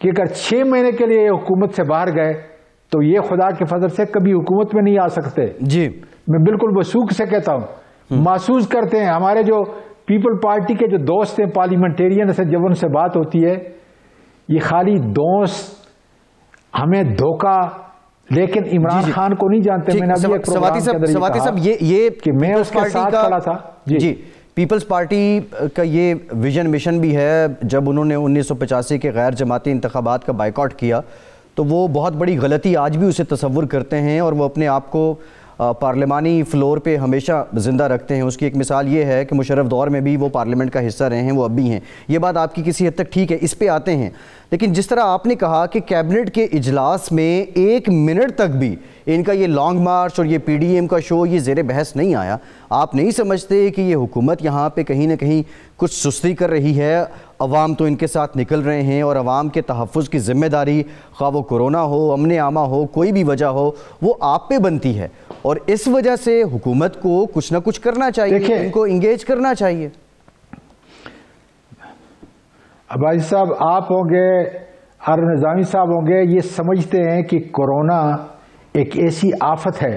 کہ اگر 6 مہینے کے لیے یہ حکومت سے باہر گئے تو یہ خدا کے فضل سے کبھی حکومت میں نہیں آ سکتے. جی میں بالکل وثوق سے کہتا ہوں. محسوس کرتے ہیں ہمارے جو پیپل پارٹی کے جو دوست ہیں پارلیمنٹیرین سے جب ان سے بات ہوتی ہے یہ خالی دوست ہمیں دھوکہ، لیکن عمران خان کو نہیں جانتے. میں نے ابھی ایک پروگرام کے اندر سواتی صاحب یہ کہ میں اس کے ساتھ کھڑا تھا. جی پیپلز پارٹی کا یہ ویژن مشن بھی ہے. جب انہوں نے 1985 کے غیر جماعتی انتخابات کا بائیکاٹ کیا تو وہ بہت بڑی غلطی آج بھی اسے تصور کرتے ہیں اور وہ اپنے آپ کو پارلیمانی فلور پہ ہمیشہ زندہ رکھتے ہیں. اس کی ایک مثال یہ ہے کہ مشرف دور میں بھی وہ پارلیمنٹ کا حصہ رہے ہیں، وہ اب بھی ہیں. یہ بات آپ کی کسی حد تک ٹھیک ہے، اس پہ آتے ہیں. لیکن جس طرح آپ نے کہا کہ کیبنٹ کے اجلاس میں 1 منٹ تک بھی ان کا یہ لانگ مارچ اور یہ پی ڈی ایم کا شو یہ زیر بحث نہیں آیا، آپ نہیں سمجھتے کہ یہ حکومت یہاں پہ کہیں نہ کہیں کچھ سستی کر رہی ہے؟ عوام تو ان کے ساتھ نکل رہے ہیں اور عوام کے تحفظ کی ذمہ داری، خواہ وہ کورونا ہو، امن عامہ ہو، کوئی بھی وجہ ہو، وہ آپ پہ بنتی ہے اور اس وجہ سے حکومت کو کچھ نہ کچھ کرنا چاہیے، ان کو انگیج کرنا چاہیے. عباسی صاحب آپ ہوں گے اور نظامی صاحب ہوں گے، یہ سمجھتے ہیں کہ کورونا ایک ایسی آفت ہے.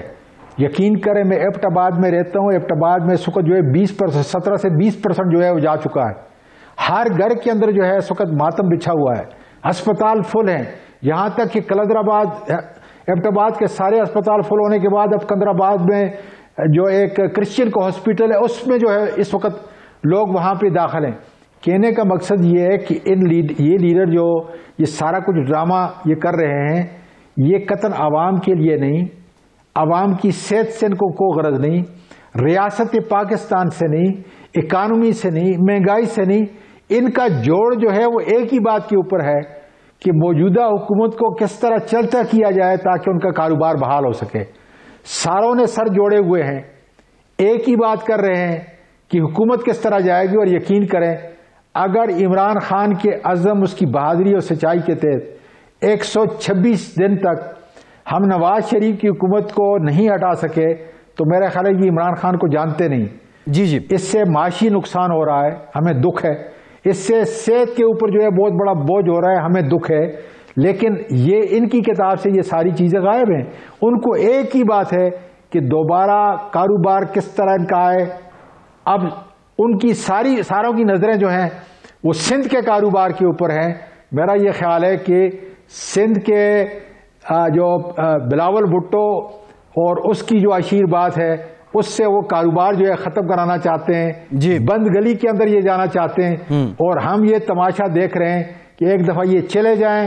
یقین کریں میں ایبٹ آباد میں رہتا ہوں، ایبٹ آباد میں اس وقت جو ہے 17 سے 20% جو ہے وہ جا چکا ہے. ہر گھر کے اندر جو ہے اس وقت ماتم بچھا ہوا ہے. ہسپتال فل ہیں، یہاں تک کہ کلندر آباد، ایبٹ آباد کے سارے ہسپتال فل ہونے کے بعد اب کلندر آباد میں جو ایک کرسچین کا ہاسپٹل ہے اس میں جو ہے اس وقت لوگ وہاں پہ داخل ہیں. کہنے کا مقصد یہ ہے کہ یہ لیڈر جو یہ سارا کچھ ڈرامہ یہ کر رہے ہیں یہ قطعاً عوام کے لیے نہیں، عوام کی صحت سے ان کو کوئی غرض نہیں، ریاست پاکستان سے نہیں، اکانومی سے نہیں، مہنگائی سے نہیں. ان کا جوڑ جو ہے وہ ایک ہی بات کے اوپر ہے کہ موجودہ حکومت کو کس طرح چلتا کیا جائے تاکہ ان کا کاروبار بحال ہو سکے. ساروں نے سر جوڑے ہوئے ہیں، ایک ہی بات کر رہے ہیں کہ حکومت کس طرح جائے گی. اور یقین کریں اگر عمران خان کے عزم، اس کی بہادری اور سچائی کے تحت 126 دن تک ہم نواز شریف کی حکومت کو نہیں ہٹا سکے تو میرا خیال ہے یہ عمران خان کو جانتے نہیں. جی اس سے معاشی نقصان ہو رہا ہے، ہمیں دکھ ہے. اس سے صحت کے اوپر جو ہے بہت بڑا بوجھ ہو رہا ہے، ہمیں دکھ ہے. لیکن یہ ان کی کتاب سے یہ ساری چیزیں غائب ہیں. ان کو ایک ہی بات ہے کہ دوبارہ کاروبار کس طرح ان کا آئے. اب ان کی ساروں کی نظریں جو ہیں وہ سندھ کے کاروبار کے اوپر ہیں. میرا یہ خیال ہے کہ سندھ کے جو بلاول بھٹو اور اس کی جو عشیر بات ہے اس سے وہ کاروبار جو ہے ختم کرانا چاہتے ہیں. جی بند گلی کے اندر یہ جانا چاہتے ہیں. اور ہم یہ تماشا دیکھ رہے ہیں کہ ایک دفعہ یہ چلے جائیں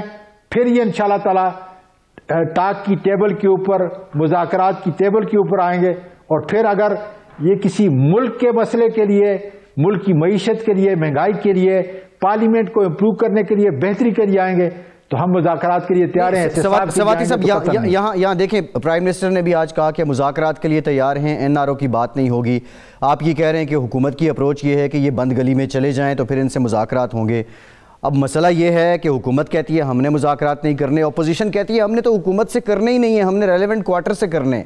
پھر یہ انشاءاللہ تعالی ٹاک کی ٹیبل کے اوپر، مذاکرات کی ٹیبل کے اوپر آئیں گے. اور پھر اگر یہ کسی ملک کے مسئلے کے لیے، ملک کی معیشت کے لیے، مہنگائی کے لیے، پارلیمنٹ کو امپروو کرنے کے لیے، بہتری کے لیے آئیں گے تو ہم مذاکرات کے لیے تیار ہیں. سواتی صاحب یہاں دیکھیں پرائم منسٹر نے بھی آج کہا کہ مذاکرات کے لیے تیار ہیں، این آر او کی بات نہیں ہوگی. آپ یہ کہہ رہے ہیں کہ حکومت کی اپروچ یہ ہے کہ یہ بند گلی میں چلے جائیں تو پھر ان سے مذاکرات ہوں گے. اب مسئلہ یہ ہے کہ حکومت کہتی ہے ہم نے مذاکرات نہیں کرنے، اپوزیشن کہتی ہے ہم نے تو حکومت سے کرنے ہی نہیں ہے، ہم نے ریلیونٹ کوارٹر سے کرنے.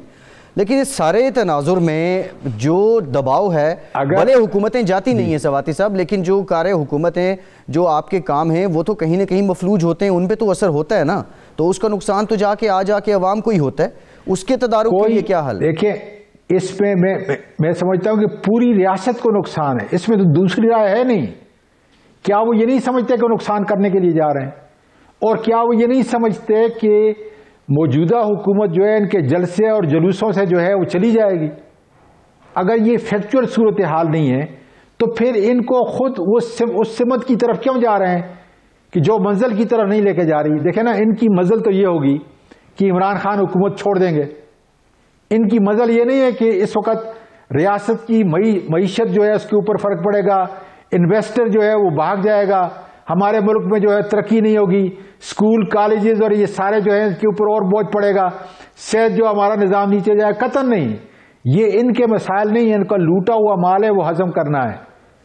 لیکن اس سارے تناظر میں جو دباؤ ہے، بھلے حکومتیں جاتی نہیں ہیں سواتی صاحب، لیکن جو کارے حکومتیں، جو آپ کے کام ہیں وہ تو کہیں نہ کہیں مفلوج ہوتے ہیں، ان پہ تو اثر ہوتا ہے نا. تو اس کا نقصان تو جا کے عوام کو ہی ہوتا ہے. اس کے تدارک کے لیے کیا حل؟ دیکھیں اس پہ میں سمجھتا ہوں کہ پوری ریاست کو نقصان ہے، اس میں تو دوسری رائے ہے نہیں. کیا وہ یہ نہیں سمجھتے کہ وہ نقصان کرنے کے لیے جا رہے ہیں؟ اور کیا وہ یہ نہیں سمجھتے کہ موجودہ حکومت جو ہے ان کے جلسے اور جلوسوں سے جو ہے وہ چلی جائے گی؟ اگر یہ فیکچوئل صورتحال نہیں ہے تو پھر ان کو خود اس سمت کی طرف کیوں جا رہے ہیں کہ جو منزل کی طرف نہیں لے کے جا رہی؟ دیکھیں نا، ان کی منزل تو یہ ہوگی کہ عمران خان حکومت چھوڑ دیں گے. ان کی منزل یہ نہیں ہے کہ اس وقت ریاست کی معیشت جو ہے اس کے اوپر فرق پڑے گا، انویسٹر جو ہے وہ بھاگ جائے گا، ہمارے ملک میں جو ہے ترقی نہیں ہوگی، اسکول کالجز اور یہ سارے جو ہیں اس کے اوپر اور بوجھ پڑے گا، صحت جو ہمارا نظام نیچے جائے. قطعاً نہیں. یہ ان کے مسائل نہیں ہیں، ان کا لوٹا ہوا مال ہے وہ ہضم کرنا ہے،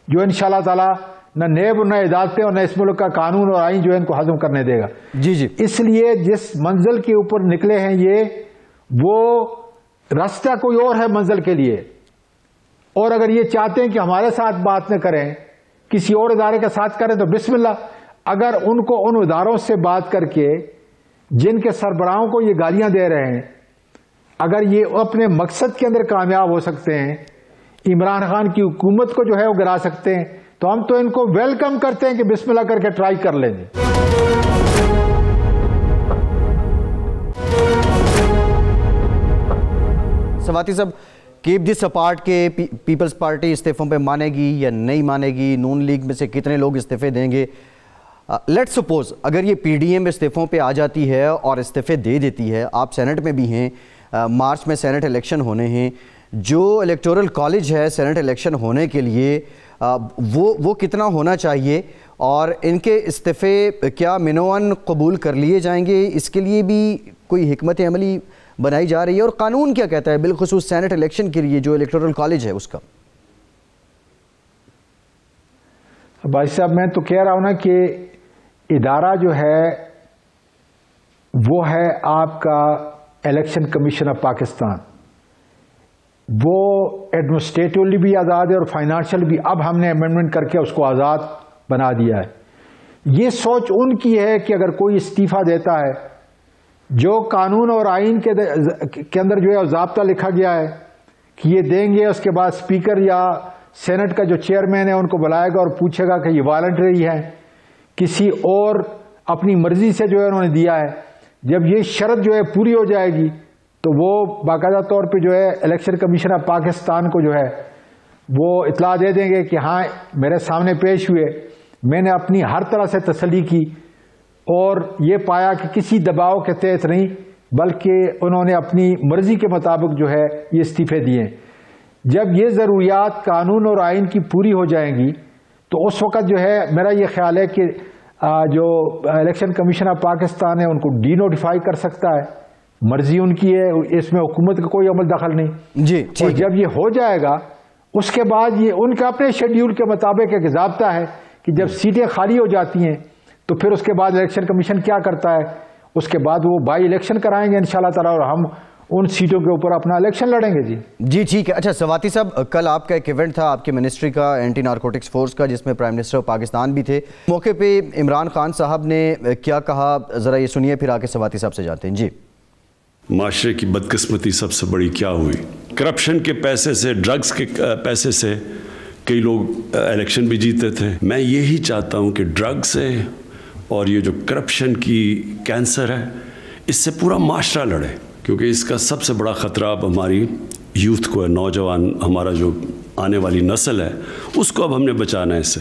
جو انشاءاللہ تعالی نہ نیب نہ عدالتیں اور نہ اس ملک کا قانون اور آئین جو ہے ان کو ہضم کرنے دے گا. جی اس لیے جس منزل کے اوپر نکلے ہیں وہ راستہ کوئی اور ہے منزل کے لیے. اور اگر یہ چاہتے ہیں کہ ہمارے ساتھ بات نہ کریں، کسی اور ادارے کے ساتھ کریں تو بسم اللہ. اگر ان کو ان اداروں سے بات کر کے جن کے سربراہوں کو یہ گالیاں دے رہے ہیں اگر یہ اپنے مقصد کے اندر کامیاب ہو سکتے ہیں، عمران خان کی حکومت کو جو ہے وہ گرا سکتے ہیں، تو ہم تو ان کو ویلکم کرتے ہیں کہ بسم اللہ کر کے ٹرائی کر لیں گے۔ سواتی صاحب، کیپ دس اپارٹ کے پیپلز پارٹی استعفوں پہ مانے گی یا نہیں مانے گی؟ نون لیگ میں سے کتنے لوگ استعفے دیں گے؟ لیٹ سپوز اگر یہ پی ڈی ایم استعفوں پہ آ جاتی ہے اور استعفے دے دیتی ہے، آپ سینٹ میں بھی ہیں، مارچ میں سینٹ الیکشن ہونے ہیں، جو الیکٹورل کالج ہے سینٹ الیکشن ہونے کے لیے وہ کتنا ہونا چاہیے، اور ان کے استعفے کیا منوعاً قبول کر لیے جائیں گے؟ اس کے لیے بھی کوئی حکمت عملی بنائی جا رہی ہے، اور قانون کیا کہتا ہے بالخصوص سینٹ الیکشن کے لیے جو الیکٹورل کالج ہے اس کا؟ بھائی صاحب، میں تو کہہ رہا ہوں نا کہ ادارہ جو ہے وہ ہے آپ کا الیکشن کمیشن آف پاکستان، وہ ایڈمنسٹریٹولی بھی آزاد ہے اور فائنانشل بھی۔ اب ہم نے امینڈمنٹ کر کے اس کو آزاد بنا دیا ہے۔ یہ سوچ ان کی ہے کہ اگر کوئی استعفیٰ دیتا ہے، جو قانون اور آئین کے اندر جو ہے ضابطہ لکھا گیا ہے کہ یہ دیں گے، اس کے بعد اسپیکر یا سینٹ کا جو چیئرمین ہے ان کو بلائے گا اور پوچھے گا کہ یہ والنٹری ہے، کسی اور اپنی مرضی سے جو ہے انہوں نے دیا ہے۔ جب یہ شرط جو ہے پوری ہو جائے گی تو وہ باقاعدہ طور پہ جو ہے الیکشن کمیشن آف پاکستان کو جو ہے وہ اطلاع دے دیں گے کہ ہاں میرے سامنے پیش ہوئے، میں نے اپنی ہر طرح سے تسلی کی اور یہ پایا کہ کسی دباؤ کے تحت نہیں بلکہ انہوں نے اپنی مرضی کے مطابق جو ہے یہ استعفے دیے۔ جب یہ ضروریات قانون اور آئین کی پوری ہو جائیں گی تو اس وقت جو ہے میرا یہ خیال ہے کہ جو الیکشن کمیشن آف پاکستان ہے ان کو ڈی نوٹیفائی کر سکتا ہے، مرضی ان کی ہے، اس میں حکومت کا کوئی عمل دخل نہیں جی۔ اور جب یہ ہو جائے گا اس کے بعد یہ ان کا اپنے شیڈیول کے مطابق ایک ضابطہ ہے کہ جب سیٹیں خالی ہو جاتی ہیں تو پھر اس کے بعد الیکشن کمیشن کیا کرتا ہے، اس کے بعد وہ بائی الیکشن کرائیں گے انشاءاللہ تعالی اور ہم ان سیٹوں کے اوپر اپنا الیکشن لڑیں گے۔ جی ٹھیک ہے۔ اچھا سواتی صاحب، کل آپ کا ایک ایونٹ تھا آپ کے منسٹری کا، اینٹی نارکوٹکس فورس کا، جس میں پرائم منسٹر پاکستان بھی تھے۔ موقع پہ عمران خان صاحب نے کیا کہا، ذرا یہ سنیے پھر آگے سواتی صاحب سے جاتے ہیں۔ جی۔ معاشرے کی بدقسمتی سب سے بڑی کیا ہوئی؟ کرپشن کے پیسے سے، ڈرگز کے پیسے سے کئی لوگ الیکشن بھی جیتے تھے۔ میں یہی چاہتا ہوں کہ ڈرگ سے اور یہ جو کرپشن کی کینسر ہے اس سے پورا معاشرہ لڑے، کیونکہ اس کا سب سے بڑا خطرہ اب ہماری یوتھ کو ہے، نوجوان، ہمارا جو آنے والی نسل ہے اس کو اب ہم نے بچانا ہے اس سے۔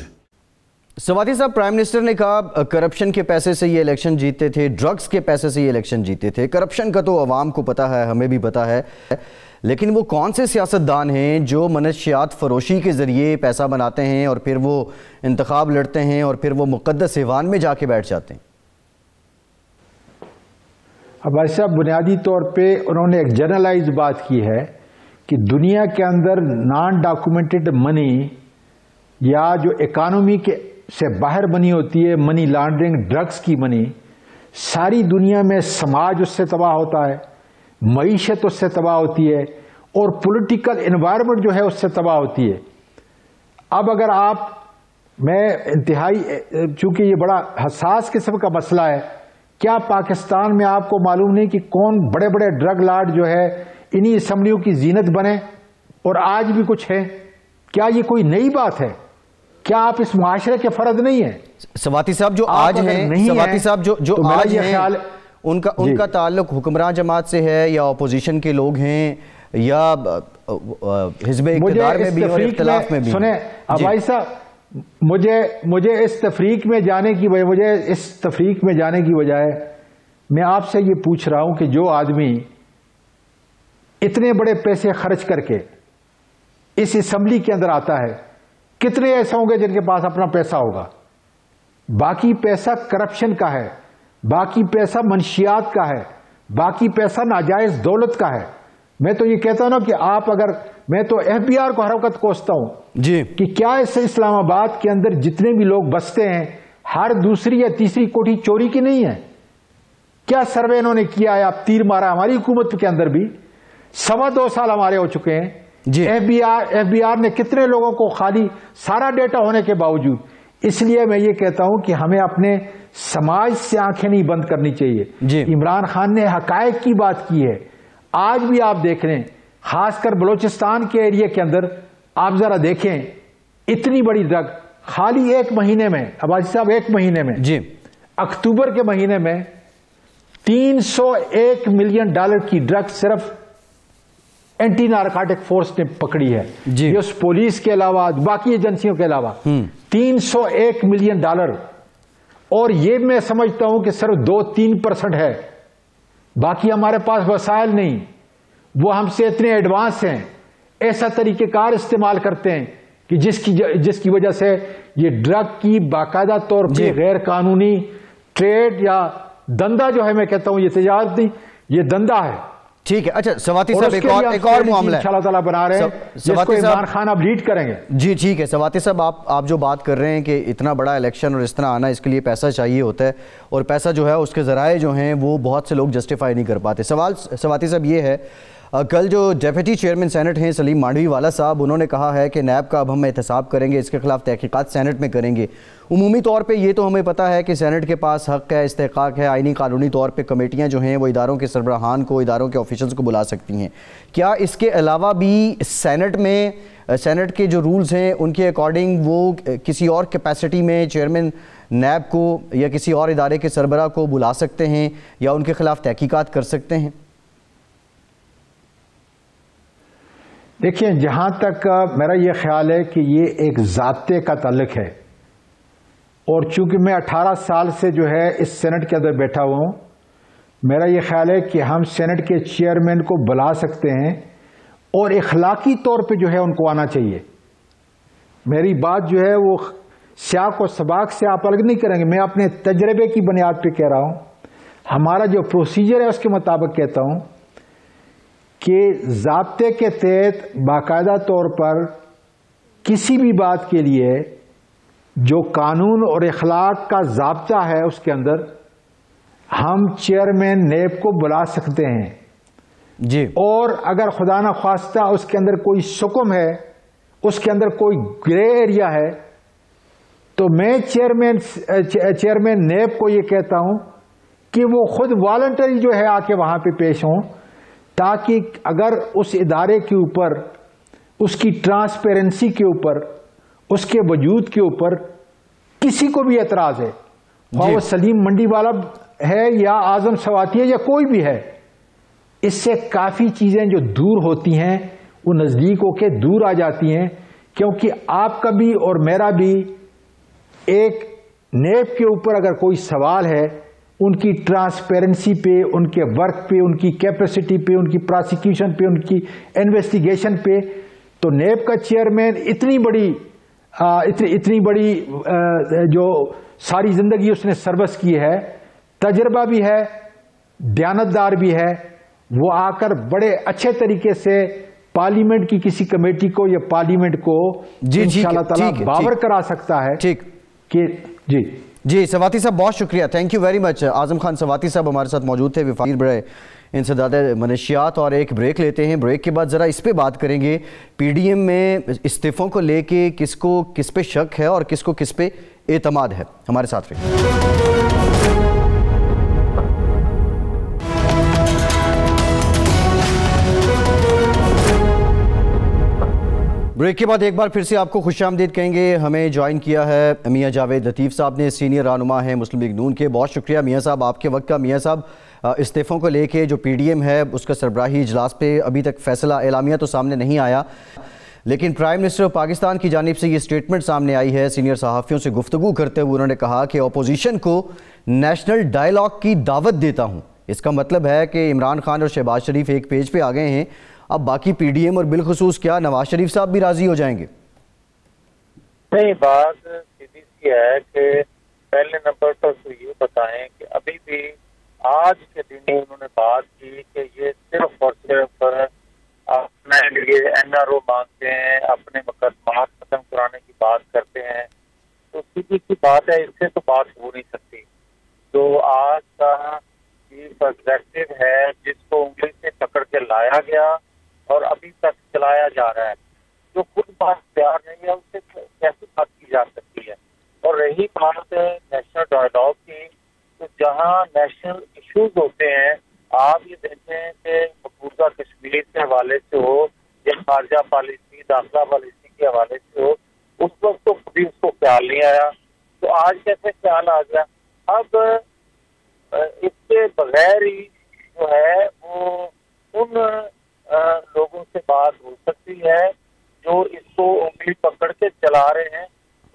سواتی صاحب، پرائم منسٹر نے کہا کرپشن کے پیسے سے یہ الیکشن جیتے تھے، ڈرگز کے پیسے سے یہ الیکشن جیتے تھے۔ کرپشن کا تو عوام کو پتہ ہے، ہمیں بھی پتہ ہے، لیکن وہ کون سے سیاستدان ہیں جو منشیات فروشی کے ذریعے پیسہ بناتے ہیں اور پھر وہ انتخاب لڑتے ہیں اور پھر وہ مقدس ایوان میں جا کے بیٹھ جاتے ہیں؟ اب بھائی صاحب، بنیادی طور پہ انہوں نے ایک جنرلائز بات کی ہے کہ دنیا کے اندر نان ڈاکومنٹڈ منی یا جو اکانومی کے سے باہر منی ہوتی ہے، منی لانڈرنگ، ڈرگز کی منی، ساری دنیا میں سماج اس سے تباہ ہوتا ہے، معیشت اس سے تباہ ہوتی ہے اور پولیٹیکل انوائرمنٹ جو ہے اس سے تباہ ہوتی ہے۔ اب اگر میں انتہائی، چونکہ یہ بڑا حساس قسم کا مسئلہ ہے، کیا پاکستان میں آپ کو معلوم نہیں کہ کون بڑے بڑے ڈرگ لارڈ جو ہے انہی اسمبلیوں کی زینت بنے اور آج بھی کچھ ہے؟ کیا یہ کوئی نئی بات ہے؟ کیا آپ اس معاشرے کے فرد نہیں ہیں؟ سواتی صاحب جو آج ہیں، سواتی صاحب جو آج ہیں، ان کا تعلق حکمراں جماعت سے ہے یا اپوزیشن کے لوگ ہیں یا حزب اقتدار میں بھی اور اختلاف میں بھی؟ سنیں بھائی صاحب، مجھے اس تفریق میں جانے کی بجائے میں آپ سے یہ پوچھ رہا ہوں کہ جو آدمی اتنے بڑے پیسے خرچ کر کے اس اسمبلی کے اندر آتا ہے، کتنے ایسے ہوں گے جن کے پاس اپنا پیسہ ہوگا؟ باقی پیسہ کرپشن کا ہے، باقی پیسہ منشیات کا ہے، باقی پیسہ ناجائز دولت کا ہے۔ میں تو یہ کہتا ہوں نا کہ میں تو ایف بی آر کو حرکت کوستا ہوں جی کہ کیا اس اسلام آباد کے اندر جتنے بھی لوگ بستے ہیں ہر دوسری یا تیسری کوٹھی چوری کی نہیں ہے؟ کیا سروے انہوں نے کیا ہے؟ آپ تیر مارا ہماری حکومت کے اندر بھی 2.25 سال ہمارے ہو چکے ہیں۔ جی ایف بی آر نے کتنے لوگوں کو خالی سارا ڈیٹا ہونے کے باوجود اس لیے میں یہ کہتا ہوں کہ ہمیں اپنے سماج سے آنکھیں نہیں بند کرنی چاہیے. عمران خان نے حقائق کی بات کی ہے. آج بھی آپ دیکھ رہے ہیں خاص کر بلوچستان کے ایریا کے اندر آپ ذرا دیکھیں اتنی بڑی ڈرگ خالی ایک مہینے میں عباسی صاحب ایک مہینے میں اکتوبر کے مہینے میں $301 ملین کی ڈرگ صرف اینٹی نارکوٹک فورس نے پکڑی ہے. یہ اس پولیس کے علاوہ باقی ایجنسیوں کے علاوہ $301 ملین. اور یہ میں سمجھتا ہوں کہ صرف 2-3% ہے. باقی ہمارے پاس وسائل نہیں, وہ ہم سے اتنے ایڈوانس ہیں, ایسا طریقہ کار استعمال کرتے ہیں کہ جس کی وجہ سے یہ ڈرگ کی باقاعدہ طور پہ غیر قانونی ٹریڈ یا دندہ جو ہے, میں کہتا ہوں یہ تجارت نہیں, یہ دندہ ہے. ٹھیک ہے. اچھا سواتی صاحب ایک اور معاملہ ہے انشاءاللہ تعالیٰ بنا رہے ہیں جس کو عمران خان اب لیڈ کریں گے. جی ٹھیک ہے. سواتی صاحب آپ جو بات کر رہے ہیں کہ اتنا بڑا الیکشن اور اس طرح آنا, اس کے لیے پیسہ چاہیے ہوتا ہے, اور پیسہ جو ہے اس کے ذرائع جو ہیں وہ بہت سے لوگ جسٹیفائی نہیں کر پاتے. سوال سواتی صاحب یہ ہے, کل جو ڈیپٹی چیئرمین سینٹ ہیں سلیم مانڈوی والا صاحب, انہوں نے کہا ہے کہ نیب کا اب ہم احتساب کریں گے, اس کے خلاف تحقیقات سینٹ میں کریں گے. عمومی طور پہ یہ تو ہمیں پتہ ہے کہ سینٹ کے پاس حق ہے, استحقاق ہے, آئینی قانونی طور پہ کمیٹیاں جو ہیں وہ اداروں کے سربراہان کو, اداروں کے آفیشلز کو بلا سکتی ہیں. کیا اس کے علاوہ بھی سینٹ میں سینٹ کے جو رولز ہیں ان کے اکارڈنگ وہ کسی اور کیپیسٹی میں چیئرمین نیب کو یا کسی اور ادارے کے سربراہ کو بلا سکتے ہیں یا ان کے خلاف تحقیقات کر سکتے ہیں؟ دیکھیں, جہاں تک میرا یہ خیال ہے کہ یہ ایک ضابطے کا تعلق ہے, اور چونکہ میں 18 سال سے جو ہے اس سینٹ کے اندر بیٹھا ہوا ہوں, میرا یہ خیال ہے کہ ہم سینٹ کے چیئرمین کو بلا سکتے ہیں اور اخلاقی طور پہ جو ہے ان کو آنا چاہیے. میری بات جو ہے وہ سیاق و سباق سے آپ الگ نہیں کریں گے, میں اپنے تجربے کی بنیاد پہ کہہ رہا ہوں. ہمارا جو پروسیجر ہے اس کے مطابق کہتا ہوں کہ ضابطے کے تحت باقاعدہ طور پر کسی بھی بات کے لیے جو قانون اور اخلاق کا ضابطہ ہے اس کے اندر ہم چیئرمین نیب کو بلا سکتے ہیں. جی. اور اگر خدا نہ خواستہ اس کے اندر کوئی سکم ہے, اس کے اندر کوئی گرے ایریا ہے, تو میں چیئرمین نیب کو یہ کہتا ہوں کہ وہ خود والنٹری جو ہے آ کے وہاں پہ پیش ہوں, تاکہ اگر اس ادارے کے اوپر, اس کی ٹرانسپیرنسی کے اوپر, اس کے وجود کے اوپر کسی کو بھی اعتراض ہے, وہ سلیم منڈی والا ہے یا اعظم سواتی ہے یا کوئی بھی ہے, اس سے کافی چیزیں جو دور ہوتی ہیں وہ نزدیک ہو کے دور آ جاتی ہیں. کیونکہ آپ کا بھی اور میرا بھی ایک نیب کے اوپر اگر کوئی سوال ہے, ان کی ٹرانسپیرنسی پہ, ان کے ورک پہ, ان کی کیپیسٹی پہ, ان کی پراسیکیوشن پہ, ان کی انویسٹیگیشن پہ, تو نیب کا چیئرمین اتنی بڑی جو ساری زندگی اس نے سروس کی ہے, تجربہ بھی ہے, دیانتدار بھی ہے, وہ آ کر بڑے اچھے طریقے سے پارلیمنٹ کی کسی کمیٹی کو یا پارلیمنٹ کو انشاءاللہ تعالیٰ باور کرا سکتا ہے. ٹھیک کہ جی سواتی صاحب بہت شکریہ, تھینک یو ویری مچ. اعظم خان سواتی صاحب ہمارے ساتھ موجود تھے, وفاقی برائے انسداد منشیات. اور ایک بریک لیتے ہیں, بریک کے بعد ذرا اس پہ بات کریں گے, پی ڈی ایم میں استعفوں کو لے کے کس کو کس پہ شک ہے اور کس کو کس پہ اعتماد ہے. ہمارے ساتھ رہیے. بریک کے بعد ایک بار پھر سے آپ کو خوش آمدید کہیں گے. ہمیں جوائن کیا ہے میاں جاوید لطیف صاحب نے, سینئر رہنما ہیں مسلم لیگ نون کے. بہت شکریہ میاں صاحب آپ کے وقت کا. میاں صاحب, استعفوں کو لے کے جو پی ڈی ایم ہے اس کا سربراہی اجلاس پہ ابھی تک فیصلہ اعلامیہ تو سامنے نہیں آیا, لیکن پرائم منسٹر پاکستان کی جانب سے یہ اسٹیٹمنٹ سامنے آئی ہے. سینئر صحافیوں سے گفتگو کرتے ہوئے انہوں نے کہا کہ اپوزیشن کو نیشنل ڈائیلاگ کی دعوت دیتا ہوں. اس کا مطلب ہے کہ عمران خان اور شہباز شریف ایک پیج پہ آ گئے ہیں, اب باقی پی ڈی ایم اور بالخصوص کیا نواز شریف صاحب بھی راضی ہو جائیں گے؟ نہیں, بات سیدھی سی ہے کہ پہلے نمبر پر تو یہ بتائیں کہ ابھی بھی آج کے دن انہوں نے بات کی کہ یہ صرف اور صرف اپنے لیے این آر او مانگتے ہیں, اپنے مقدمات ختم کرانے کی بات کرتے ہیں. تو سیدھی سی بات ہے, اس سے تو بات ہو نہیں سکتی. جو آج کا چیف ایگزیکٹو ہے جس کو انگلی سے پکڑ کے لایا گیا اور ابھی تک چلایا جا رہا ہے, جو خود بات تیار نہیں ہے, اس سے کیسی بات کی جا سکتی ہے؟ اور رہی بات نیشنل ڈائلاگ کی، تو جہاں نیشنل ایشوز ہوتے ہیں، آپ یہ دیکھیں کہ مقبوضہ کشمیر کے حوالے سے ہو یا خارجہ پالیسی، داخلہ پالیسی کے حوالے سے ہو، اس وقت تو کبھی اس کو خیال نہیں آیا، تو آج کیسے خیال آ گیا؟ اب اس کے بغیر ہی جو ہے وہ ان لوگوں سے بات ہو سکتی ہے جو اس کو انگلی پکڑ کے چلا رہے ہیں،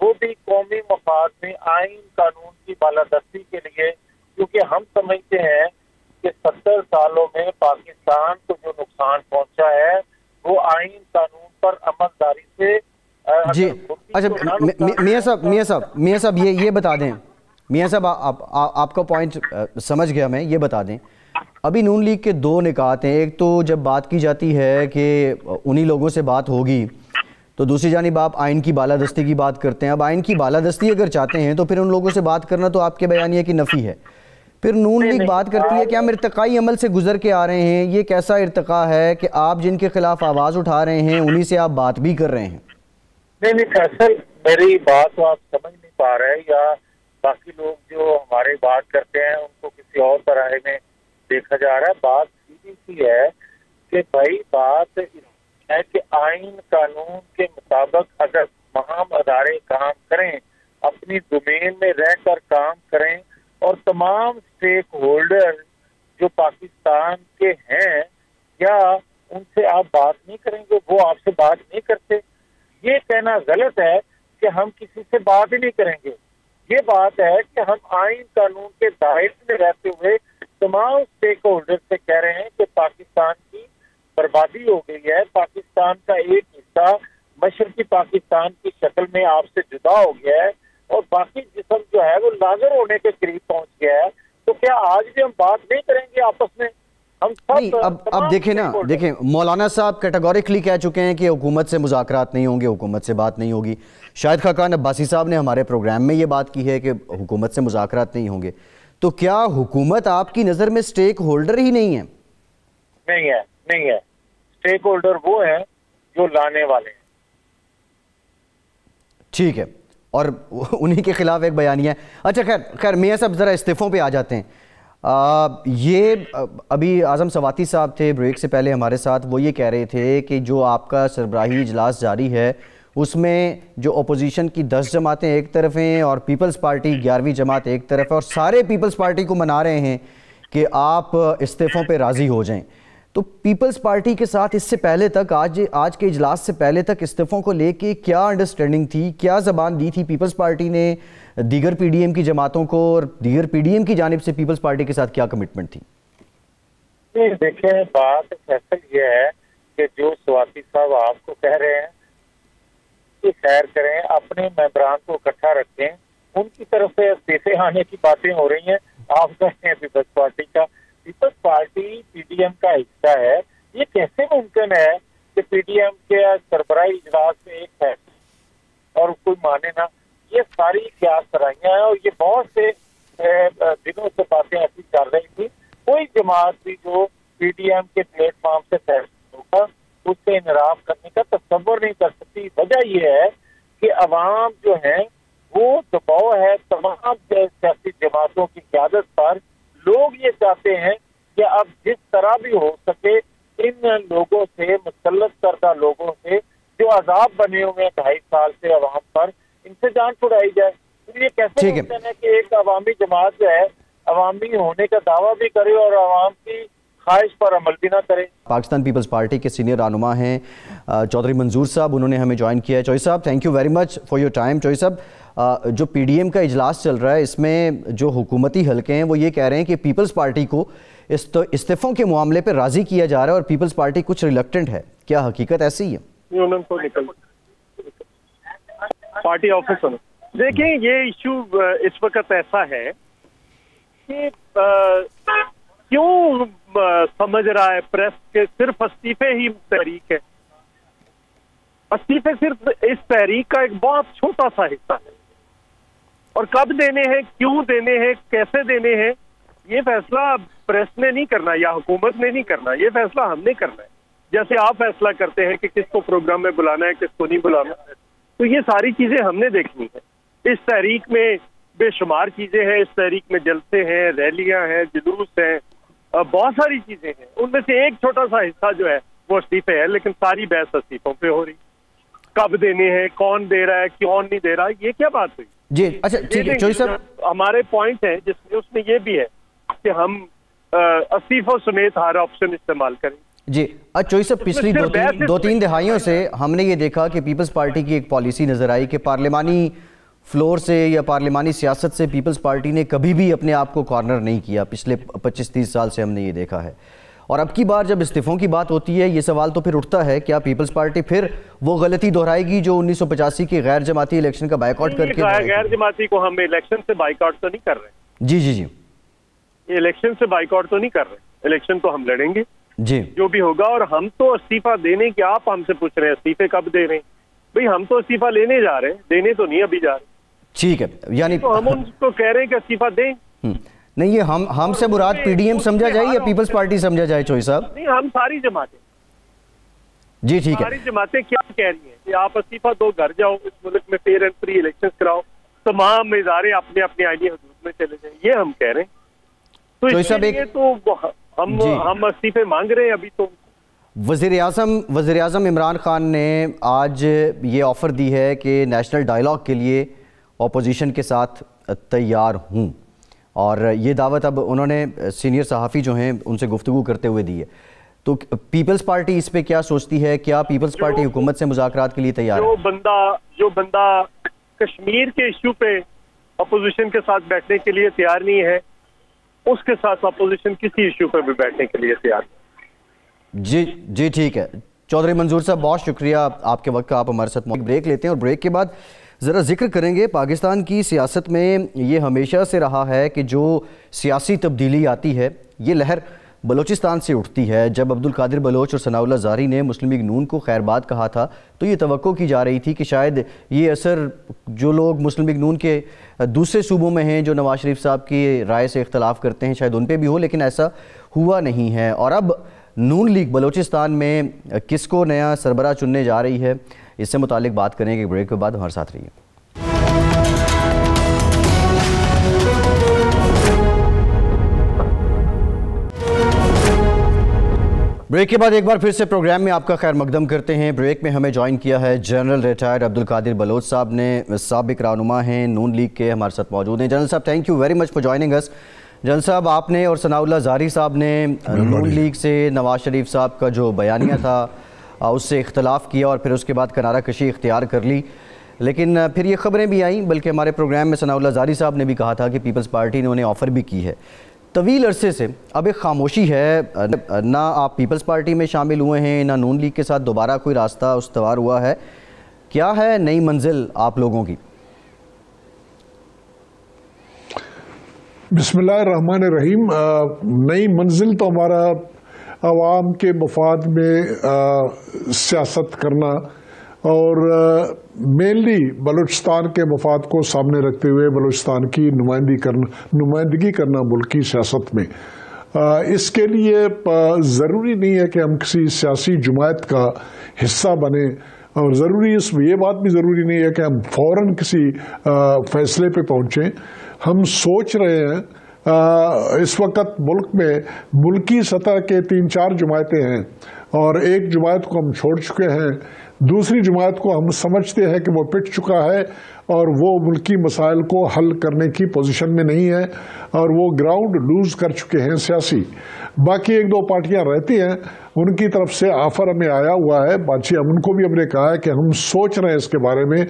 وہ بھی قومی مفاد میں آئین قانون کی بالادستی کے لیے، کیونکہ ہم سمجھتے ہیں کہ 70 سالوں میں پاکستان کو جو نقصان پہنچا ہے وہ آئین قانون پر عملداری سے جی اچھا میاں صاحب یہ بتا دیں، میاں صاحب آپ کا پوائنٹ سمجھ گیا میں، یہ بتا دیں ابھی نون لیگ کے دو نکات ہیں، ایک تو جب بات کی جاتی ہے کہ انہی لوگوں سے بات ہوگی، تو دوسری جانب آپ آئین کی بالادستی کی بات کرتے ہیں۔ اب آئین کی بالادستی اگر چاہتے ہیں تو پھر ان لوگوں سے بات کرنا تو آپ کے بیانیے کی نفی ہے، پھر نون لیگ بات کرتی ہے کہ ہم ارتقائی عمل سے گزر کے آ رہے ہیں، یہ کیسا ارتقا ہے کہ آپ جن کے خلاف آواز اٹھا رہے ہیں انہی سے آپ بات بھی کر رہے ہیں؟ نہیں فیصل، میری بات تو آپ سمجھ نہیں پا رہے، یا باقی لوگ جو ہمارے بات کرتے ہیں ان کو کسی اور طرح میں دیکھا جا رہا ہے۔ بات سیدھی سی ہے کہ بھائی بات ہے کہ آئین قانون کے مطابق اگر تمام ادارے کام کریں، اپنی ڈومین میں رہ کر کام کریں، اور تمام سٹیک ہولڈر جو پاکستان کے ہیں یا ان سے آپ بات نہیں کریں گے، وہ آپ سے بات نہیں کرتے، یہ کہنا غلط ہے کہ ہم کسی سے بات ہی نہیں کریں گے۔ یہ بات ہے کہ ہم آئین قانون کے دائرے میں رہتے ہوئے تمام سٹیک ہولڈر سے کہہ رہے ہیں کہ پاکستان کی بربادی ہو گئی ہے، پاکستان کا ایک حصہ مشرقی پاکستان کی شکل میں آپ سے جدا ہو گیا ہے، اور باقی جسم جو ہے وہ لاغر ہونے کے قریب پہنچ گیا ہے، تو کیا آج بھی ہم بات نہیں کریں گے آپس میں؟ ہم سب اب دیکھیں نا، دیکھیں مولانا صاحب کیٹیگوریکلی کہہ چکے ہیں کہ حکومت سے مذاکرات نہیں ہوں گے، حکومت سے بات نہیں ہوگی۔ شاہد خاقان عباسی صاحب نے ہمارے پروگرام میں یہ بات کی ہے کہ حکومت سے مذاکرات نہیں ہوں گے، تو کیا حکومت آپ کی نظر میں سٹیک ہولڈر ہی نہیں ہے؟ نہیں ہے، سٹیک ہولڈر وہ ہیں جو لانے والے ہیں۔ ٹھیک ہے، اور انہی کے خلاف ایک بیانیہ ہے۔ اچھا خیر میاں صاحب ذرا استعفوں پہ آ جاتے ہیں۔ یہ ابھی اعظم سواتی صاحب تھے بریک سے پہلے ہمارے ساتھ، وہ یہ کہہ رہے تھے کہ جو آپ کا سربراہی اجلاس جاری ہے اس میں جو اپوزیشن کی 10 جماعتیں ایک طرف ہیں اور پیپلز پارٹی 11ویں جماعت ایک طرف ہے، اور سارے پیپلز پارٹی کو منا رہے ہیں کہ آپ استعفوں پہ راضی ہو جائیں، تو پیپلز پارٹی کے ساتھ اس سے پہلے تک آج کے اجلاس سے پہلے تک استعفوں کو لے کے کیا انڈرسٹینڈنگ تھی، کیا زبان دی تھی پیپلز پارٹی نے دیگر پی ڈی ایم کی جماعتوں کو، اور دیگر پی ڈی ایم کی جانب سے پیپلز پارٹی کے ساتھ کیا کمٹمنٹ تھی؟ دیکھیں بات فیصل یہ ہے کہ جو سواتی صاحب آپ کو کہہ رہے ہیں کہ خیر کریں، اپنے ممبران کو اکٹھا رکھیں، ان کی طرف سے استعفے آنے کی باتیں ہو رہی ہیں، آپ کہتے ہیں پیپلز پارٹی کا، پیپلز پارٹی پی ڈی ایم کا حصہ ہے، یہ کیسے ممکن ہے کہ پی ڈی ایم کے سربراہی اجلاس میں ایک فیصلہ اور کوئی مانے نہ؟ یہ ساری قیاس کرائیاں ہیں، اور یہ بہت سے دنوں سے باتیں ایسی چل رہی تھی، کوئی جماعت بھی جو پی ڈی ایم کے پلیٹ فارم سے فیصلہ ہوگا اس سے انحراف کرنے کا تصور نہیں کر سکتی۔ وجہ یہ ہے کہ عوام جو ہیں وہ دباؤ ہے تمام سیاسی جماعتوں کی قیادت پر، لوگ یہ چاہتے ہیں کہ اب جس طرح بھی ہو سکے ان لوگوں سے، مسلط کردہ لوگوں سے جو عذاب بنے ہوئے 2.5 سال سے عوام پر، ان سے جان چھڑائی جائے۔ تو یہ کیسے ممکن ہے کہ ایک عوامی جماعت جو ہے عوامی ہونے کا دعویٰ بھی کرے اور عوام کی خواہش پر عمل بھی نہ کرے؟ پاکستان پیپلز پارٹی کے سینئر رہنما ہیں چودھری منظور صاحب، انہوں نے ہمیں جوائن کیا ہے۔ چوئی صاحب thank you very much for your time. چوئی صاحب جو پی ڈی ایم کا اجلاس چل رہا ہے اس میں جو حکومتی حلقے ہیں وہ یہ کہہ رہے ہیں کہ پیپلز پارٹی کو استعفوں کے معاملے پہ راضی کیا جا رہا ہے اور پیپلز پارٹی کچھ ریلکٹنٹ ہے، کیا حقیقت ایسی ہے؟ پارٹی آفس ہونا، دیکھیں یہ ایشو اس وقت ایسا ہے کہ کیوں سمجھ رہا ہے پریس کے صرف استعفے ہی تحریک ہے؟ استعفے صرف اس تحریک کا ایک بہت چھوٹا سا حصہ ہے، اور کب دینے ہیں، کیوں دینے ہیں، کیسے دینے ہیں، یہ فیصلہ پریس نے نہیں کرنا یا حکومت نے نہیں کرنا، یہ فیصلہ ہم نے کرنا ہے۔ جیسے آپ فیصلہ کرتے ہیں کہ کس کو پروگرام میں بلانا ہے، کس کو نہیں بلانا، تو یہ ساری چیزیں ہم نے دیکھنی ہے۔ اس تحریک میں بے شمار چیزیں ہیں، اس تحریک میں جلسے ہیں، ریلیاں ہیں، جلوس ہیں، بہت ساری چیزیں ہیں. ان میں سے ایک چھوٹا سا حصہ جو ہے وہ استعفے ہے، لیکن ساری بحث استعفوں پہ ہو رہی. کب دینے ہیں، کون دے رہا ہے، کون نہیں دے رہا، یہ کیا بات ہوئی؟ جی اچھا ٹھیک ہے چوہدری صاحب، ہمارے پوائنٹ ہے جس میں اس میں یہ بھی ہے کہ ہم استعفوں سمیت ہر آپشن استعمال کریں. جی چوہدری صاحب، پچھلی دو تین دہائیوں سے ہم نے یہ دیکھا کہ پیپلز پارٹی کی ایک پالیسی نظر آئی کہ پارلیمانی فلور سے یا پارلیمانی سیاست سے پیپلز پارٹی نے کبھی بھی اپنے آپ کو کارنر نہیں کیا. پچھلے 25-30 سال سے ہم نے یہ دیکھا ہے. اور اب کی بار جب استعفوں کی بات ہوتی ہے، یہ سوال تو پھر اٹھتا ہے کیا پیپلز پارٹی پھر وہ غلطی دہرائے گی جو 1985 کی غیر جماعتی الیکشن کا بائیکاٹ کر کے؟ غیر جماعتی کو ہم الیکشن سے بائیکاٹ تو نہیں کر رہے. جی جی جی، یہ الیکشن سے بائیکاٹ تو نہیں کر رہے، الیکشن تو ہم لڑیں گے جی جو بھی ہوگا. اور ہم تو استعفیٰ دینے کے، آپ ہم سے پوچھ رہے ہیں استعفے کب دے رہے ہیں؟ بھئی ہم تو استعفیٰ لینے جا رہے ہیں، دینے تو نہیں ابھی جا رہے. ٹھیک ہے، یعنی تو ہم ان کو کہہ رہے ہیں کہ استعفیٰ دیں. نہیں، یہ ہم سے مراد پی ڈی ایم سمجھا جائے یا پیپلز پارٹی سمجھا جائے چوہدری صاحب؟ نہیں، ہم ساری جماعتیں، جی ٹھیک ہے. ساری جماعتیں کیا کہہ رہی ہیں کہ آپ استعفیٰ دو، گھر جاؤ، اس ملک میں فیئر اینڈ فری الیکشن کراؤ، تمام ادارے اپنے اپنے آئینی حدود میں چلے جائیں، یہ ہم کہہ رہے ہیں. تو اس لیے تو ہم استعفے مانگ رہے ہیں. ابھی تو وزیر اعظم عمران خان نے آج یہ آفر دی ہے کہ نیشنل ڈائیلاگ کے لیے اپوزیشن کے ساتھ تیار ہوں، اور یہ دعوت اب انہوں نے سینئر صحافی جو ہیں ان سے گفتگو کرتے ہوئے دی ہے. تو پیپلز پارٹی اس پہ کیا سوچتی ہے؟ کیا پیپلز پارٹی حکومت سے مذاکرات کے لیے تیار ہے؟ جو بندہ کشمیر کے ایشو پہ اپوزیشن کے ساتھ بیٹھنے کے لیے تیار نہیں ہے، اس کے ساتھ اپوزیشن کسی ایشو پہ بھی بیٹھنے کے لیے تیار ہے. جی ٹھیک ہے. چودھری منظور صاحب، بہت شکریہ آپ کے وقت کا. آپ ہمارے ساتھ بریک لیتے ہیں اور بریک کے بعد ذرا ذکر کریں گے پاکستان کی سیاست میں یہ ہمیشہ سے رہا ہے کہ جو سیاسی تبدیلی آتی ہے یہ لہر بلوچستان سے اٹھتی ہے. جب عبدالقادر بلوچ اور ثناء اللہ زاری نے مسلم لیگ نون کو خیر باد کہا تھا تو یہ توقع کی جا رہی تھی کہ شاید یہ اثر جو لوگ مسلم لیگ نون کے دوسرے صوبوں میں ہیں جو نواز شریف صاحب کی رائے سے اختلاف کرتے ہیں شاید ان پہ بھی ہو، لیکن ایسا ہوا نہیں ہے. اور اب نون لیگ بلوچستان میں کس کو نیا سربراہ چننے جا رہی ہے، اس سے متعلق بات کریں گے. بریک کے بعد ہمارے ساتھ رہیے. بریک کے بعد ایک بار پھر سے پروگرام میں آپ کا خیر مقدم کرتے ہیں. بریک میں ہمیں جوائن کیا ہے جنرل ریٹائرڈ عبدالقادر بلوچ صاحب نے، سابق رہنما ہیں نون لیگ کے، ہمارے ساتھ موجود ہیں. جنرل صاحب thank you very much for joining us. General صاحب، آپ نے اور ثناء اللہ زاری صاحب نے نون لیگ سے نواز شریف صاحب کا جو بیانیہ تھا اس سے اختلاف کیا اور پھر اس کے بعد کنارہ کشی اختیار کر لی، لیکن پھر یہ خبریں بھی آئیں، بلکہ ہمارے پروگرام میں ثناء اللہ زاری صاحب نے بھی کہا تھا کہ پیپلز پارٹی نے انہیں آفر بھی کی ہے. طویل عرصے سے اب ایک خاموشی ہے، نہ آپ پیپلز پارٹی میں شامل ہوئے ہیں نہ نون لیگ کے ساتھ دوبارہ کوئی راستہ استوار ہوا ہے. کیا ہے نئی منزل آپ لوگوں کی؟ بسم اللہ الرحمن الرحیم. نئی منزل تو ہمارا عوام کے مفاد میں سیاست کرنا اور مینلی بلوچستان کے مفاد کو سامنے رکھتے ہوئے بلوچستان کی نمائندگی کرنا ملکی سیاست میں. اس کے لیے ضروری نہیں ہے کہ ہم کسی سیاسی جماعت کا حصہ بنیں، اور ضروری اس میں یہ بات بھی ضروری نہیں ہے کہ ہم فوراً کسی فیصلے پہ پہنچیں. ہم سوچ رہے ہیں اس وقت ملک میں ملکی سطح کے 3-4 جماعتیں ہیں اور ایک جماعت کو ہم چھوڑ چکے ہیں، دوسری جماعت کو ہم سمجھتے ہیں کہ وہ پٹ چکا ہے اور وہ ملکی مسائل کو حل کرنے کی پوزیشن میں نہیں ہے اور وہ گراؤنڈ لوز کر چکے ہیں سیاسی. باقی 1-2 پارٹیاں رہتی ہیں، ان کی طرف سے آفر ہمیں آیا ہوا ہے. باقی ہم ان کو بھی ہم نے کہا ہے کہ ہم سوچ رہے ہیں اس کے بارے میں،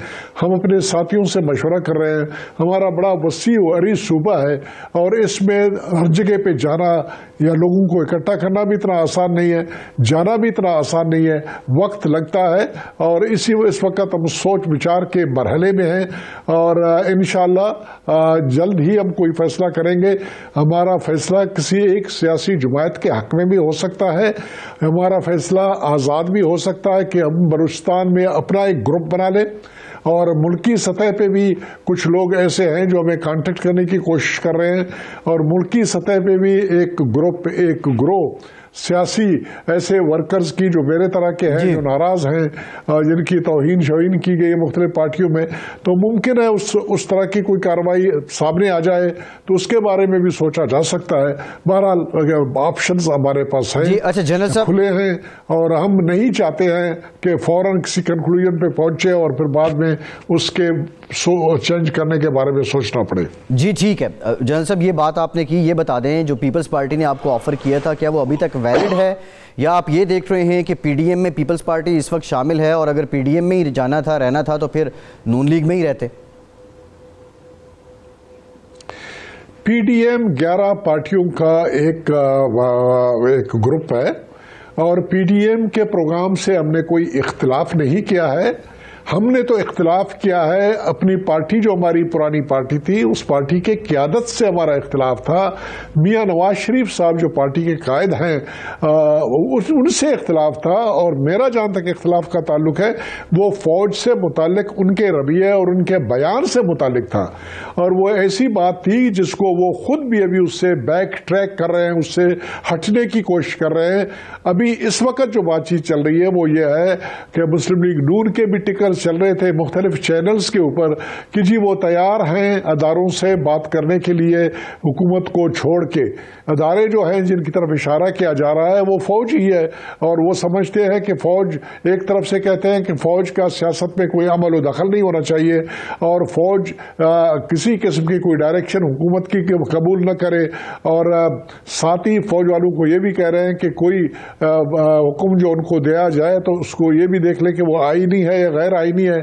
ہم اپنے ساتھیوں سے مشورہ کر رہے ہیں. ہمارا بڑا وسیع و عریض صوبہ ہے اور اس میں ہر جگہ پہ جانا یا لوگوں کو اکٹھا کرنا بھی اتنا آسان نہیں ہے، جانا بھی اتنا آسان نہیں ہے، وقت لگتا ہے. اور اس وقت ہم سوچ بچار کے مرحلے میں ہیں اور انشاءاللہ جلد ہی ہم کوئی فیصلہ کریں گے. ہمارا فیصلہ کسی ایک سیاسی جماعت کے حق میں بھی ہو سکتا ہے، ہمارا فیصلہ آزاد بھی ہو سکتا ہے کہ ہم بلوچستان میں اپنا ایک گروپ بنا لیں. اور ملکی سطح پہ بھی کچھ لوگ ایسے ہیں جو ہمیں کانٹیکٹ کرنے کی کوشش کر رہے ہیں اور ملکی سطح پہ بھی ایک گروہ سیاسی ایسے ورکرز کی جو میرے طرح کے ہیں جو ناراض ہیں, جن کی توہین شوہین کی گئی مختلف پارٹیوں میں, تو ممکن ہے اس طرح کی کوئی کارروائی سامنے آ جائے تو اس کے بارے میں بھی سوچا جا سکتا ہے. بہرحال آپشنز ہمارے پاس ہیں, کھلے ہیں, اور ہم نہیں چاہتے ہیں کہ فوراً کسی کنکلوژن پہ پہنچے اور پھر بعد میں اس کے چینج کرنے کے بارے میں سوچنا پڑے. جی ٹھیک ہے جنرل صاحب, یہ بات آپ نے کی, یہ بتا دیں جو پیپلز پارٹی نے آپ کو آفر کیا تھا کیا وہ ابھی تک ویلڈ ہے, یا آپ یہ دیکھ رہے ہیں کہ پی ڈی ایم میں پیپلز پارٹی اس وقت شامل ہے, اور اگر پی ڈی ایم میں ہی جانا تھا رہنا تھا تو پھر نون لیگ میں ہی رہتے؟ پی ڈی ایم 11 پارٹیوں کا ایک گروپ ہے, اور پی ڈی ایم کے پروگرام سے ہم نے کوئی اختلاف نہیں کیا ہے. ہم نے تو اختلاف کیا ہے اپنی پارٹی, جو ہماری پرانی پارٹی تھی, اس پارٹی کے قیادت سے ہمارا اختلاف تھا. میاں نواز شریف صاحب جو پارٹی کے قائد ہیں ان سے اختلاف تھا, اور میرا جہاں تک اختلاف کا تعلق ہے وہ فوج سے متعلق ان کے رویے اور ان کے بیان سے متعلق تھا, اور وہ ایسی بات تھی جس کو وہ خود بھی ابھی اس سے بیک ٹریک کر رہے ہیں, اس سے ہٹنے کی کوشش کر رہے ہیں. ابھی اس وقت جو بات چیت چل رہی ہے وہ یہ ہے کہ مسلم لیگ نون کے بھی ٹکر چل رہے تھے مختلف چینلز کے اوپر کہ جی وہ تیار ہیں اداروں سے بات کرنے کے لیے حکومت کو چھوڑ کے. ادارے جو ہیں جن کی طرف اشارہ کیا جا رہا ہے وہ فوج ہی ہے, اور وہ سمجھتے ہیں کہ فوج, ایک طرف سے کہتے ہیں کہ فوج کا سیاست میں کوئی عمل و دخل نہیں ہونا چاہیے, اور فوج کسی قسم کی کوئی ڈائریکشن حکومت کی قبول نہ کرے, اور ساتھ ہی فوج والوں کو یہ بھی کہہ رہے ہیں کہ کوئی حکم جو ان کو دیا جائے تو اس کو یہ بھی دیکھ لے کہ وہ آئینی ہے یا غیر آئینی ہے.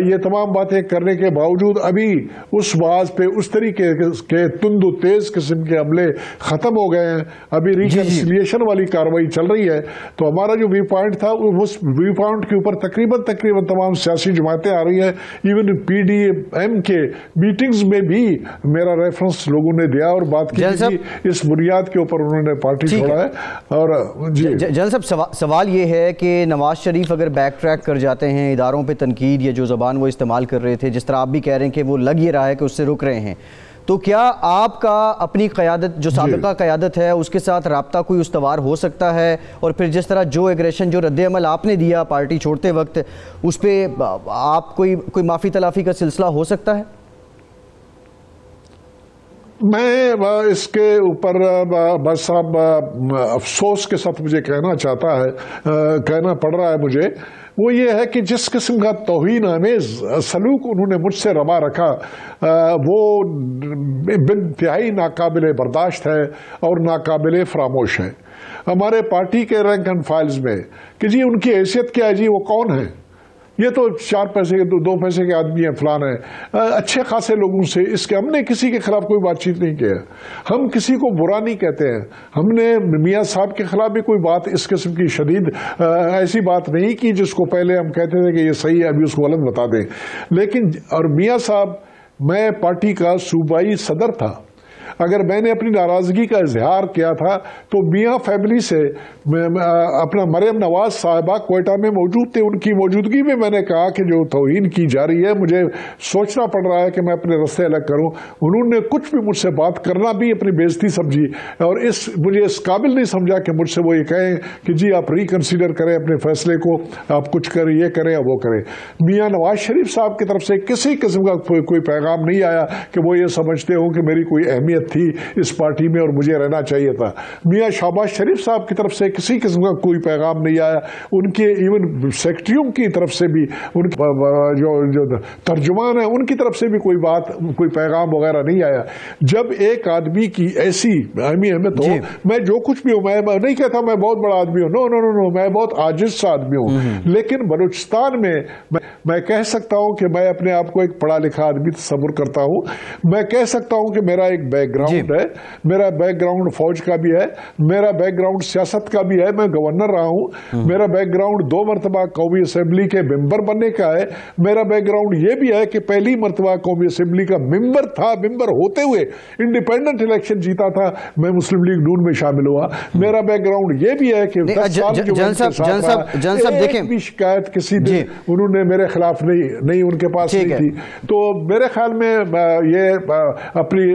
یہ تمام باتیں کرنے کے باوجود ابھی اس باز پہ اس طریقے کے تند و تیز قسم کے عملے ختم ہو گئے ہیں, ابھی ریکنسیلیشن والی کاروائی چل رہی ہے. تو ہمارا جو ویو پوائنٹ تھا اس ویو پوائنٹ کے اوپر تقریباً تمام سیاسی جماعتیں آ رہی ہیں. ایون پی ڈی ایم کے میٹنگز میں بھی میرا ریفرنس لوگوں نے دیا اور بات کی, اس بنیاد کے اوپر انہوں نے پارٹی چھوڑا ہے. اور جی جنرل صاحب, سوال یہ ہے کہ نواز شریف اگر بیک ٹریک کر جاتے ہیں, اداروں پہ تنقید یا جو زبان وہ استعمال کر رہے تھے, جس طرح آپ بھی کہہ رہے ہیں کہ وہ لگ یہ رہا ہے کہ اس سے رک رہے ہیں, تو کیا آپ کا اپنی قیادت جو سابقہ قیادت ہے اس کے ساتھ رابطہ کوئی استوار ہو سکتا ہے, اور پھر جس طرح جو ایگریشن جو رد عمل آپ نے دیا پارٹی چھوڑتے وقت, اس پہ آپ کوئی معافی تلافی کا سلسلہ ہو سکتا ہے؟ میں اس کے اوپر بس صاحب افسوس کے ساتھ مجھے کہنا پڑ رہا ہے مجھے, وہ یہ ہے کہ جس قسم کا توہین آمیز سلوک انہوں نے مجھ سے روا رکھا وہ انتہائی ناقابل برداشت ہے اور ناقابل فراموش ہے. ہمارے پارٹی کے رینک اینڈ فائلز میں کہ جی ان کی حیثیت کیا ہے, جی وہ کون ہے, یہ تو 4 پیسے کے 2 پیسے کے آدمی ہیں, فلان ہیں, اچھے خاصے لوگوں سے اس کے ہم نے کسی کے خلاف کوئی بات چیت نہیں کیا, ہم کسی کو برا نہیں کہتے ہیں. ہم نے میاں صاحب کے خلاف بھی کوئی بات اس قسم کی شدید ایسی بات نہیں کی جس کو پہلے ہم کہتے تھے کہ یہ صحیح ہے ابھی اس کو غلط بتا دیں. لیکن اور میاں صاحب, میں پارٹی کا صوبائی صدر تھا, اگر میں نے اپنی ناراضگی کا اظہار کیا تھا تو میاں فیملی سے اپنا مریم نواز صاحبہ کوئٹہ میں موجود تھے, ان کی موجودگی میں میں نے کہا کہ جو توہین کی جا رہی ہے مجھے سوچنا پڑ رہا ہے کہ میں اپنے رستے الگ کروں. انہوں نے کچھ بھی مجھ سے بات کرنا بھی اپنی بےزتی سمجھی, اور مجھے اس قابل نہیں سمجھا کہ مجھ سے وہ یہ کہیں کہ جی آپ ریکنسیڈر کریں اپنے فیصلے کو, آپ کچھ کریں, یہ کریں یا وہ کریں. میاں نواز شریف صاحب کی طرف سے کسی قسم کا کوئی پیغام نہیں آیا کہ وہ یہ سمجھتے ہوں کہ میری کوئی اہمیت تھی اس پارٹی میں اور مجھے رہنا چاہیے تھا. میاں شہباز شریف صاحب کی طرف سے کسی قسم کا کوئی پیغام نہیں آیا, ان کے ایون سیکرٹریوں کی طرف سے بھی, ان جو ترجمان ہیں ان کی طرف سے بھی کوئی پیغام وغیرہ نہیں آیا. جب ایک آدمی کی ایسی اہمیت ہو, میں جو کچھ بھی ہوں, میں نہیں کہتا میں بہت بڑا آدمی ہوں, نو, میں بہت عاجز سا آدمی ہوں, لیکن بلوچستان میں میں کہہ سکتا ہوں کہ میں اپنے آپ کو ایک پڑھا لکھا آدمی تصور کرتا ہوں. میں کہہ سکتا ہوں کہ میرا ایک بیک گراؤنڈ ہے, میرا بیک گراؤنڈ فوج کا بھی ہے, میرا بیک گراؤنڈ سیاست کا بھی ہے, میں گورنر رہا ہوں, میرا بیک گراؤنڈ 2 مرتبہ قومی اسمبلی کے ممبر بننے کا ہے, میرا بیک گراؤنڈ یہ بھی ہے کہ پہلی مرتبہ قومی اسمبلی کا ممبر تھا, ممبر ہوتے ہوئے انڈیپینڈنٹ الیکشن جیتا تھا, میں مسلم لیگ نون میں شامل ہوا. میرا بیک گراؤنڈ یہ بھی ہے کہ 10 سال جو ایک بھی شکایت کسی نے انہوں نے میرے خلاف نہیں ان کے پاس نہیں تھی. تو میرے خیال میں یہ اپنی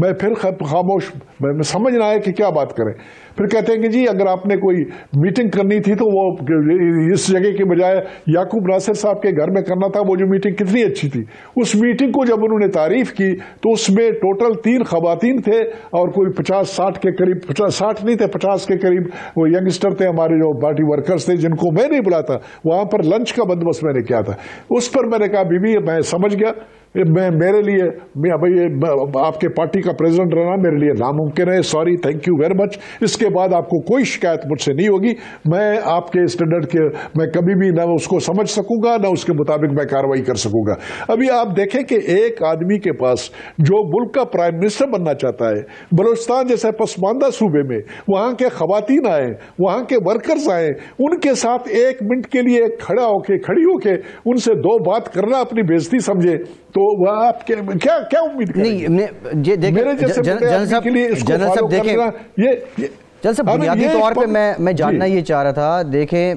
میں پھر خاموش، میں سمجھ نہ آیا کہ کیا بات کریں. پھر کہتے ہیں کہ جی اگر آپ نے کوئی میٹنگ کرنی تھی تو وہ اس جگہ کے بجائے یعقوب ناصر صاحب کے گھر میں کرنا تھا. وہ جو میٹنگ کتنی اچھی تھی. اس میٹنگ کو جب انہوں نے تعریف کی تو اس میں ٹوٹل 3 خواتین تھے اور کوئی 50-60 کے قریب، 60 نہیں تھے 50 کے قریب وہ ینگسٹر تھے ہمارے جو پارٹی ورکرز تھے جن کو میں نہیں بلا تھا. وہاں پر لنچ کا بندوبست میں نے کیا تھا. اس پر میں نے کہا بی بی میں سمجھ گیا، میرے لیے آپ کے پارٹی کا پریزیڈنٹ رہنا میرے لیے ناممکن ہے. Sorry, thank you very much. اس کے بعد آپ کو کوئی شکایت مجھ سے نہیں ہوگی. میں آپ کے اسٹینڈرڈ کے میں کبھی بھی نہ اس کو سمجھ سکوں گا، نہ اس کے مطابق میں کارروائی کر سکوں گا. ابھی آپ دیکھیں کہ ایک آدمی کے پاس جو ملک کا پرائم منسٹر بننا چاہتا ہے، بلوچستان جیسے پسماندہ صوبے میں وہاں کے خواتین آئے، وہاں کے ورکرز آئے، ان کے ساتھ 1 منٹ کے لیے کھڑی ہو کے ان سے 2 بات کرنا اپنی بےزتی سمجھے تو وہ آپ کیا امید کریں گے؟ میرے جیسے جنرل کے لیے اس کو فالو کرنا جنرل صاحب بنیادی طور پہ میں جاننا یہ چاہ رہا تھا. دیکھیں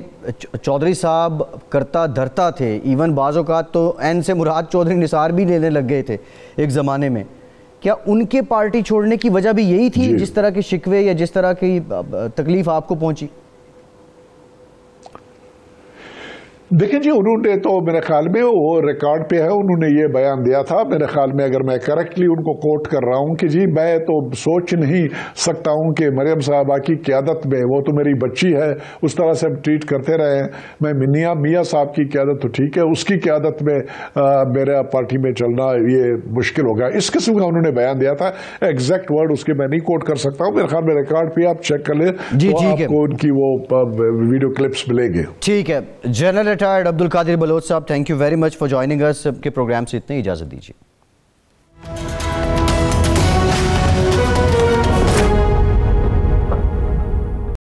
چودھری صاحب کرتا دھرتا تھے، ایون بعض اوقات تو این سے مراد چودھری نثار بھی لینے لگ گئے تھے ایک زمانے میں. کیا ان کے پارٹی چھوڑنے کی وجہ بھی یہی تھی جس طرح کے شکوے یا جس طرح کی تکلیف آپ کو پہنچی؟ دیکھیں جی انہوں نے تو میرے خیال میں وہ ریکارڈ پہ ہے، انہوں نے یہ بیان دیا تھا میرے خیال میں، اگر میں کریکٹلی ان کو کوٹ کر رہا ہوں کہ جی میں تو سوچ نہیں سکتا ہوں کہ مریم صاحبہ کی قیادت میں، وہ تو میری بچی ہے، اس طرح سے ہم ٹریٹ کرتے رہے ہیں. میں میاں صاحب کی قیادت تو ٹھیک ہے، اس کی قیادت میں میرا پارٹی میں چلنا یہ مشکل ہوگا. اس قسم کا انہوں نے بیان دیا تھا. ایگزیکٹ ورڈ اس کے میں نہیں کوٹ کر سکتا ہوں. میرے خیال میں ریکارڈ پہ آپ چیک کر لیں تو آپ کو ان کی وہ ویڈیو کلپس ملیں گے. ٹھیک ہے. جنرل ریٹائرڈ عبد القادر بلوچ صاحب، thank you very much for joining اس کے پروگرام سے اتنے اجازت دیجیے.